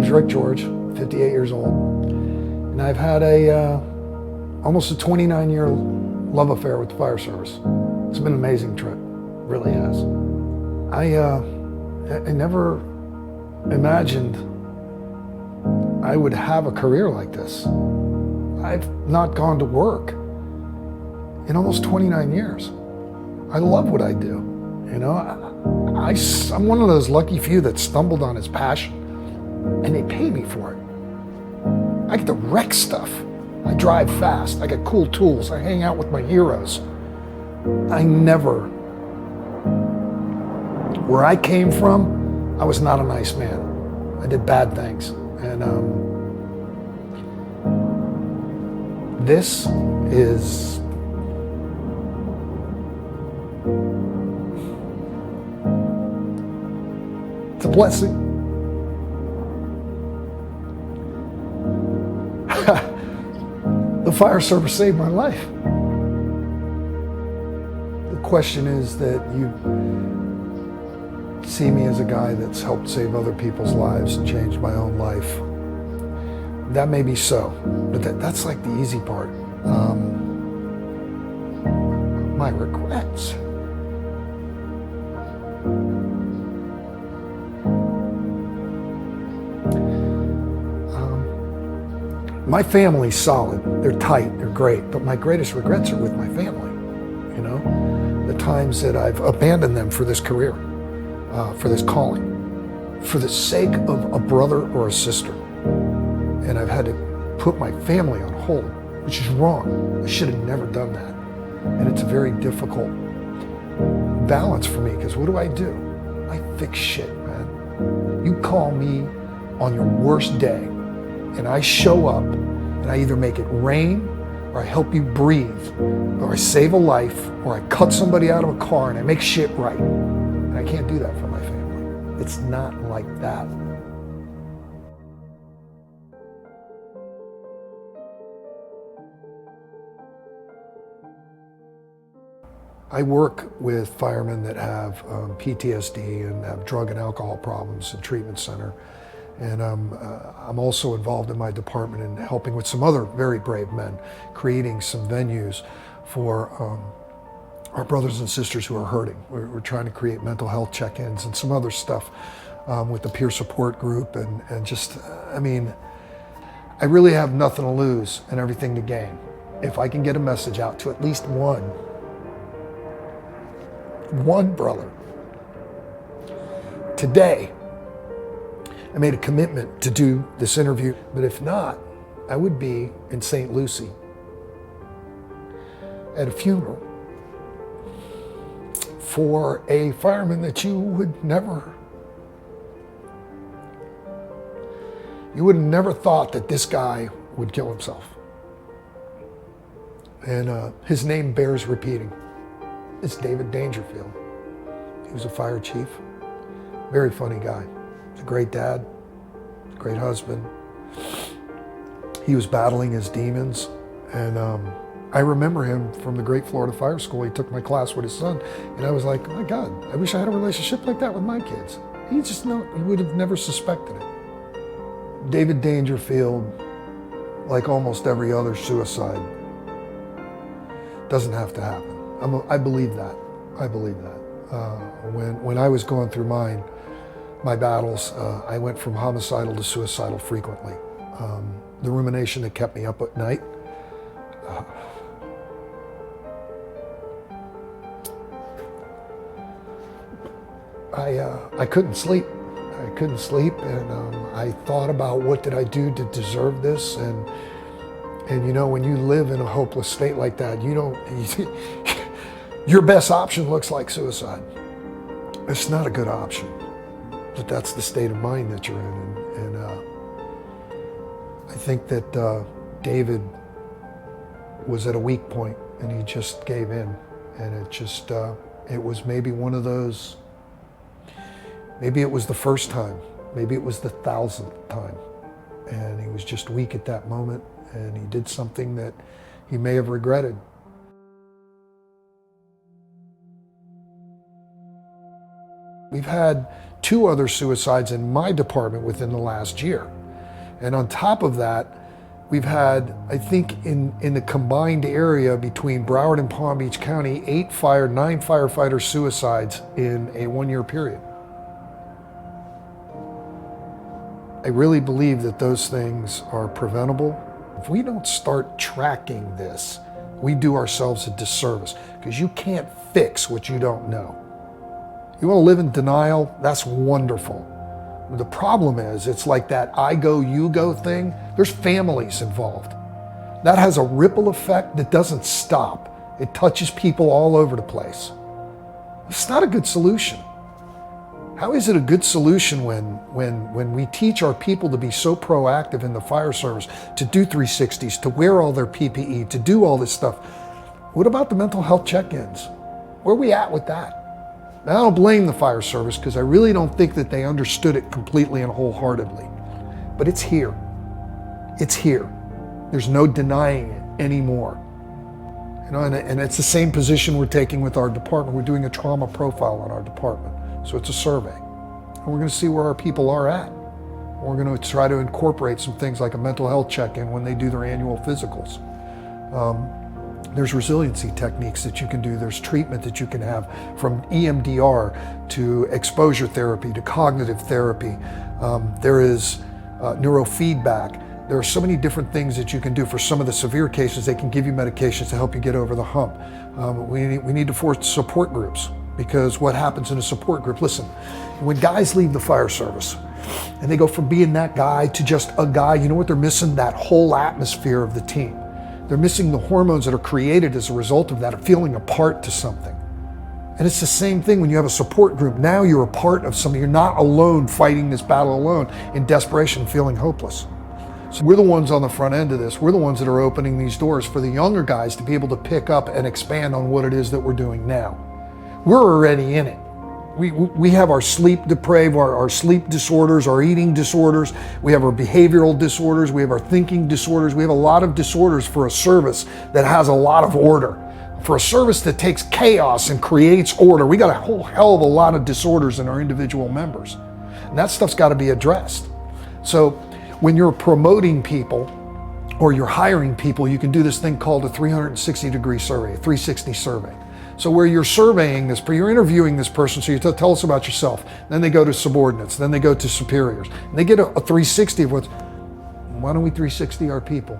name's Rick George, 58 years old, and I've had almost a 29-year love affair with the fire service. It's been an amazing trip, really has. I never imagined I would have a career like this. I've not gone to work in almost 29 years. I love what I do, you know. I'm one of those lucky few that stumbled on his passion, and they pay me for it. I get to wreck stuff. I drive fast, I got cool tools, I hang out with my heroes. Where I came from, I was not a nice man. I did bad things. And this is it's a blessing. The fire service saved my life. The question is that you see me as a guy that's helped save other people's lives and changed my own life. That may be so, but that's like the easy part. My regrets. My family's solid, they're tight, they're great, but my greatest regrets are with my family, you know? The times that I've abandoned them for this career, for this calling, for the sake of a brother or a sister. And I've had to put my family on hold, which is wrong. I should have never done that. And it's a very difficult balance for me, because what do? I fix shit, man. You call me on your worst day, and I show up, and I either make it rain, or I help you breathe, or I save a life, or I cut somebody out of a car and I make shit right. And I can't do that for my family. It's not like that. I work with firemen that have PTSD and have drug and alcohol problems in treatment center. And I'm also involved in my department in helping with some other very brave men, creating some venues for our brothers and sisters who are hurting. We're trying to create mental health check-ins and some other stuff with the peer support group, and just, I mean, I really have nothing to lose and everything to gain. If I can get a message out to at least one brother. Today, I made a commitment to do this interview, but if not, I would be in St. Lucie at a funeral for a fireman that you would have never thought that this guy would kill himself. And his name bears repeating. It's David Dangerfield. He was a fire chief, very funny guy. He's a great dad, a great husband. He was battling his demons, and I remember him from the Great Florida Fire School. He took my class with his son, and I was like, oh my God, I wish I had a relationship like that with my kids. He would have never suspected it. David Dangerfield, like almost every other suicide, doesn't have to happen. I believe that. I believe that. When I was going through my battles, I went from homicidal to suicidal frequently. The rumination that kept me up at night. I couldn't sleep. I couldn't sleep, and I thought about what did I do to deserve this, and you know, when you live in a hopeless state like that, your best option looks like suicide. It's not a good option, but that's the state of mind that you're in. And I think that David was at a weak point, and he just gave in. And it was maybe one of those, maybe it was the first time, maybe it was the 1,000th time. And he was just weak at that moment, and he did something that he may have regretted. We've had 2 other suicides in my department within the last year. And on top of that, we've had, I think in the combined area between Broward and Palm Beach County, 9 firefighter suicides in a 1-year period. I really believe that those things are preventable. If we don't start tracking this, we do ourselves a disservice, because you can't fix what you don't know. You want to live in denial? That's wonderful. The problem is, it's like that I go, you go thing. There's families involved. That has a ripple effect that doesn't stop. It touches people all over the place. It's not a good solution. How is it a good solution when we teach our people to be so proactive in the fire service, to do 360s, to wear all their PPE, to do all this stuff? What about the mental health check-ins? Where are we at with that? Now, I don't blame the fire service, because I really don't think that they understood it completely and wholeheartedly. But it's here. It's here. There's no denying it anymore. You know, and it's the same position we're taking with our department. We're doing a trauma profile on our department. So it's a survey. And we're going to see where our people are at. We're going to try to incorporate some things like a mental health check-in when they do their annual physicals. There's resiliency techniques that you can do. There's treatment that you can have, from EMDR to exposure therapy to cognitive therapy. There is neurofeedback. There are so many different things that you can do. For some of the severe cases, they can give you medications to help you get over the hump. We need to force support groups, because what happens in a support group, listen, when guys leave the fire service and they go from being that guy to just a guy, you know what they're missing? That whole atmosphere of the team. They're missing the hormones that are created as a result of that, of feeling a part to something. And it's the same thing when you have a support group. Now you're a part of something. You're not alone fighting this battle alone in desperation, feeling hopeless. So we're the ones on the front end of this. We're the ones that are opening these doors for the younger guys to be able to pick up and expand on what it is that we're doing now. We're already in it. We have our sleep deprived, our sleep disorders, our eating disorders. We have our behavioral disorders. We have our thinking disorders. We have a lot of disorders for a service that has a lot of order. For a service that takes chaos and creates order, we got a whole hell of a lot of disorders in our individual members. And that stuff's got to be addressed. So when you're promoting people or you're hiring people, you can do this thing called a 360-degree survey, a 360 survey. So where you're surveying this, you're interviewing this person, so you tell us about yourself. Then they go to subordinates, then they go to superiors. And they get a 360 of what's, why don't we 360 our people?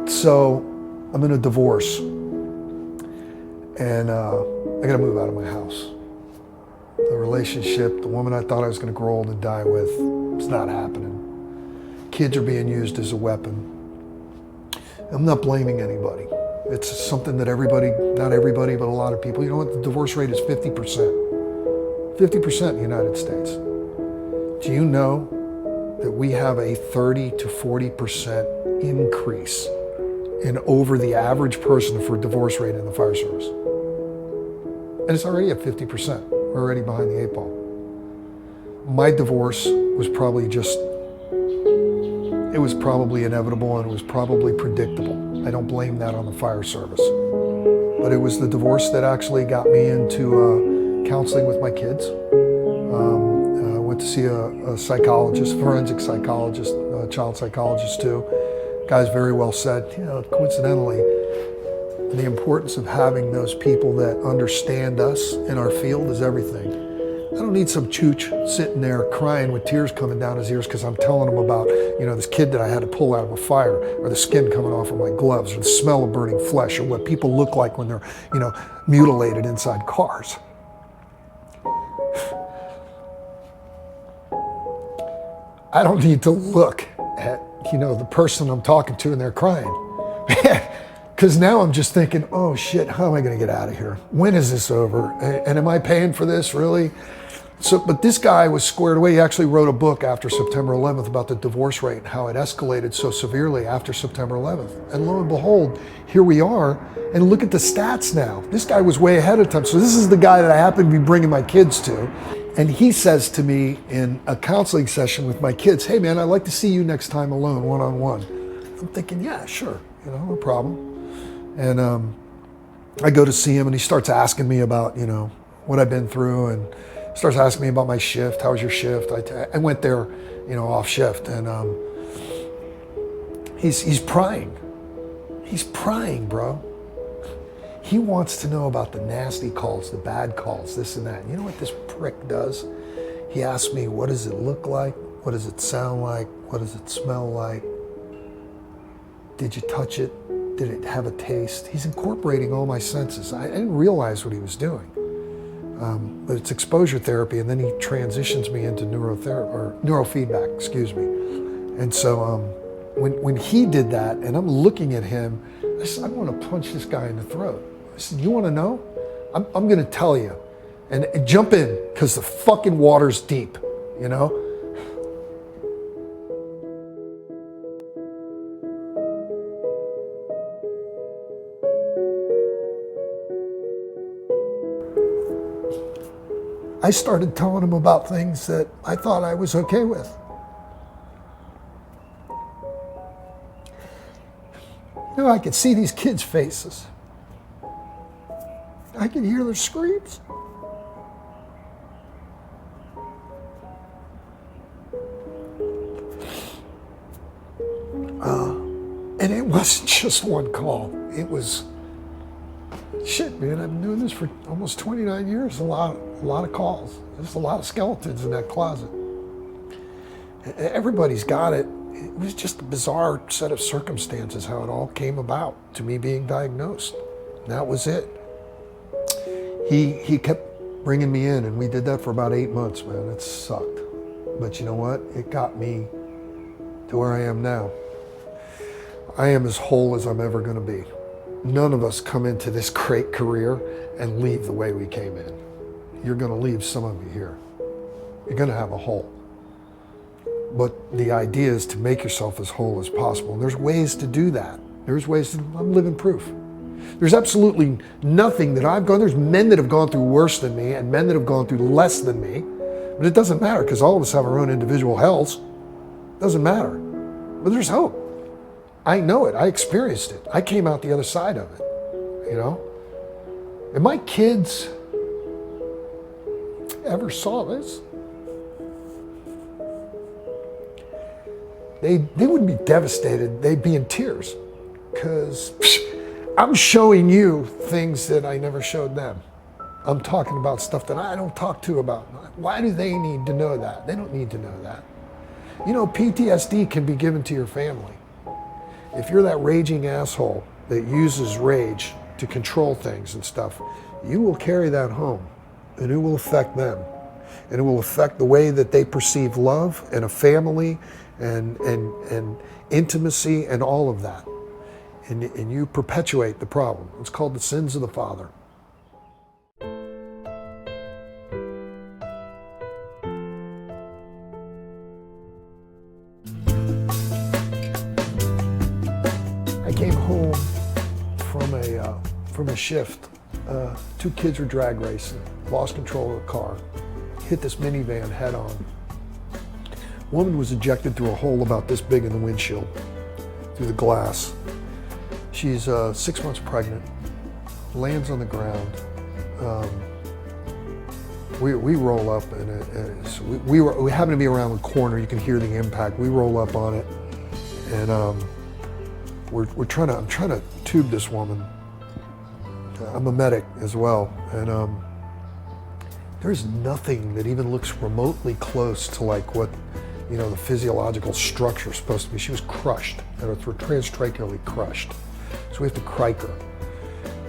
So I'm in a divorce, and I gotta move out of my house. The relationship, the woman I thought I was gonna grow old and die with, it's not happening. Kids are being used as a weapon. I'm not blaming anybody. It's something that everybody, not everybody, but a lot of people, you know what, the divorce rate is 50%. 50% in the United States. Do you know that we have a 30 to 40% increase in over the average person for divorce rate in the fire service? And it's already at 50%. We're already behind the 8 ball. My divorce was probably it was probably inevitable, and it was probably predictable. I don't blame that on the fire service. But it was the divorce that actually got me into counseling with my kids. I went to see a psychologist, forensic psychologist, child psychologist too. Guy's very well said, you know, coincidentally, the importance of having those people that understand us in our field is everything. I don't need some chooch sitting there crying with tears coming down his ears because I'm telling him about, you know, this kid that I had to pull out of a fire, or the skin coming off of my gloves, or the smell of burning flesh, or what people look like when they're, you know, mutilated inside cars. I don't need to look at, you know, the person I'm talking to and they're crying. Because now I'm just thinking, oh shit, how am I going to get out of here? When is this over? And am I paying for this, really? So, but this guy was squared away. He actually wrote a book after September 11th about the divorce rate and how it escalated so severely after September 11th. And lo and behold, here we are. And look at the stats now. This guy was way ahead of time. So this is the guy that I happen to be bringing my kids to. And he says to me in a counseling session with my kids, hey man, I'd like to see you next time alone, one-on-one. I'm thinking, yeah, sure, you know, no problem. And I go to see him and he starts asking me about, what I've been through, and starts asking me about my shift. How was your shift? I went there, off shift, and he's prying. He's prying, bro. He wants to know about the nasty calls, the bad calls, this and that. You know what this prick does? He asks me, what does it look like? What does it sound like? What does it smell like? Did you touch it? Did it have a taste? He's incorporating all my senses. I didn't realize what he was doing. But it's exposure therapy, and then he transitions me into neurofeedback, excuse me. And so when he did that, and I'm looking at him, I said, I want to punch this guy in the throat. I said, you want to know? I'm going to tell you. And jump in, because the fucking water's deep, I started telling him about things that I thought I was okay with. I could see these kids' faces. I could hear their screams. And it wasn't just one call. It was, shit, man, I've been doing this for almost 29 years. A lot of calls. There's a lot of skeletons in that closet. Everybody's got it. It was just a bizarre set of circumstances how it all came about to me being diagnosed. That was it. He kept bringing me in, and we did that for about 8 months, man. It sucked. But you know what? It got me to where I am now. I am as whole as I'm ever going to be. None of us come into this great career and leave the way we came in. You're going to leave some of you here. You're going to have a hole. But the idea is to make yourself as whole as possible. And there's ways to do that. I'm living proof. There's absolutely nothing that I've gone, there's men that have gone through worse than me and men that have gone through less than me. But it doesn't matter, because all of us have our own individual hells. It doesn't matter. But there's hope. I know it. I experienced it. I came out the other side of it, And my kids ever saw this, they wouldn't be devastated. They'd be in tears, because I'm showing you things that I never showed them. I'm talking about stuff that I don't talk to about. Why do they need to know that? They don't need to know that. PTSD can be given to your family. If you're that raging asshole that uses rage to control things and stuff, you will carry that home, and it will affect them. And it will affect the way that they perceive love and a family and intimacy and all of that. And you perpetuate the problem. It's called the sins of the father. I came home from a shift. 2 kids were drag racing, lost control of the car, hit this minivan head on. Woman was ejected through a hole about this big in the windshield, through the glass. She's 6 months pregnant, lands on the ground. We roll up, and we happen to be around the corner. You can hear the impact. We roll up on it, and I'm trying to tube this woman. I'm a medic as well, and there's nothing that even looks remotely close to like what the physiological structure is supposed to be. She was crushed, and we're transtracheally crushed, so we have to crike her,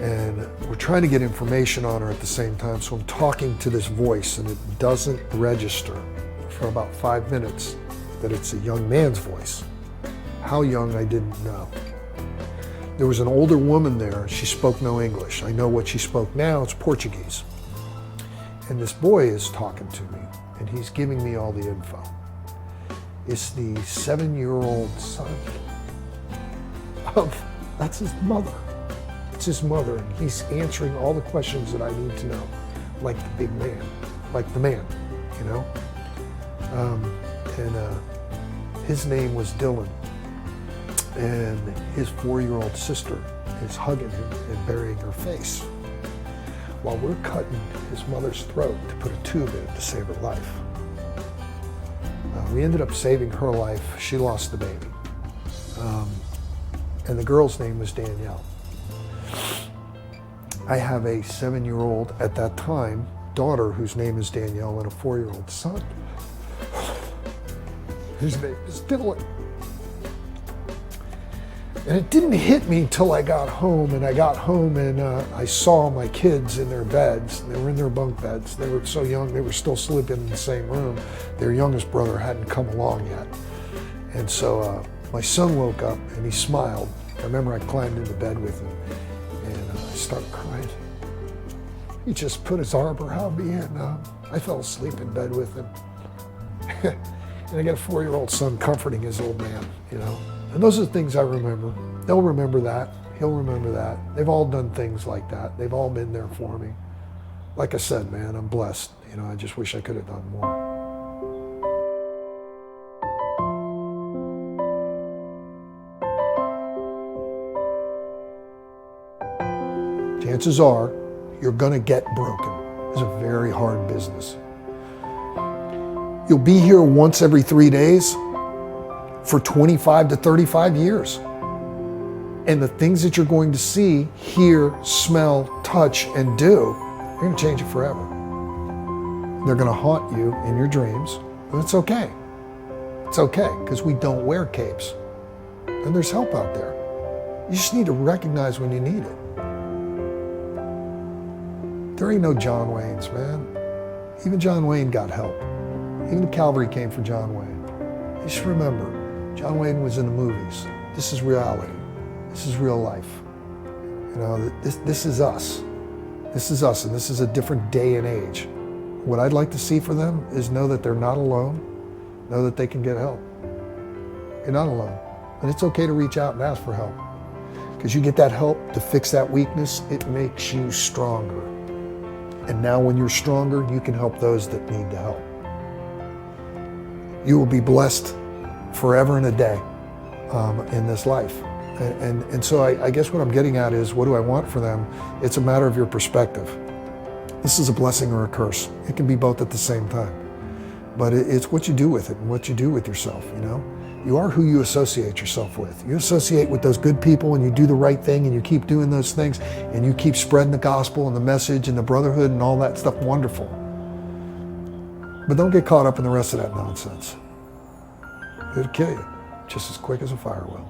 and we're trying to get information on her at the same time. So I'm talking to this voice, and it doesn't register for about 5 minutes that it's a young man's voice. How young, I didn't know. There was an older woman there. She spoke no English. I know what she spoke now. It's Portuguese. And this boy is talking to me, and he's giving me all the info. It's the 7-year-old son that's his mother. It's his mother, and he's answering all the questions that I need to know, like the big man, like the man, his name was Dylan. And his 4-year-old sister is hugging him and burying her face, while we're cutting his mother's throat to put a tube in it to save her life. We ended up saving her life. She lost the baby. And the girl's name was Danielle. I have a 7-year-old at that time daughter whose name is Danielle and a 4-year-old son whose name is Dylan. And it didn't hit me until I got home, and I saw my kids in their beds. They were in their bunk beds. They were so young, they were still sleeping in the same room. Their youngest brother hadn't come along yet. And so my son woke up and he smiled. I remember I climbed into bed with him and I started crying. He just put his arm around me and I fell asleep in bed with him. And I got a 4-year-old son comforting his old man, you know. And those are the things I remember. They'll remember that. He'll remember that. They've all done things like that. They've all been there for me. Like I said, man, I'm blessed. You know, I just wish I could have done more. Chances are you're gonna get broken. It's a very hard business. You'll be here once every 3 days for 25 to 35 years. And the things that you're going to see, hear, smell, touch, and do, you're gonna change it forever. They're gonna haunt you in your dreams, but it's okay. It's okay, because we don't wear capes. And there's help out there. You just need to recognize when you need it. There ain't no John Waynes, man. Even John Wayne got help. Even the Calvary came for John Wayne. Just remember, John Wayne was in the movies. This is reality. This is real life. You know, this is us. This is us, and this is a different day and age. What I'd like to see for them is know that they're not alone, know that they can get help. You're not alone. And it's okay to reach out and ask for help. Because you get that help to fix that weakness, it makes you stronger. And now when you're stronger, you can help those that need the help. You will be blessed forever and a day in this life. And so I guess what I'm getting at is, what do I want for them? It's a matter of your perspective. This is a blessing or a curse. It can be both at the same time. But it's what you do with it and what you do with yourself, you know? You are who you associate yourself with. You associate with those good people and you do the right thing and you keep doing those things and you keep spreading the gospel and the message and the brotherhood and all that stuff, wonderful. But don't get caught up in the rest of that nonsense. It'll kill you just as quick as a fire will.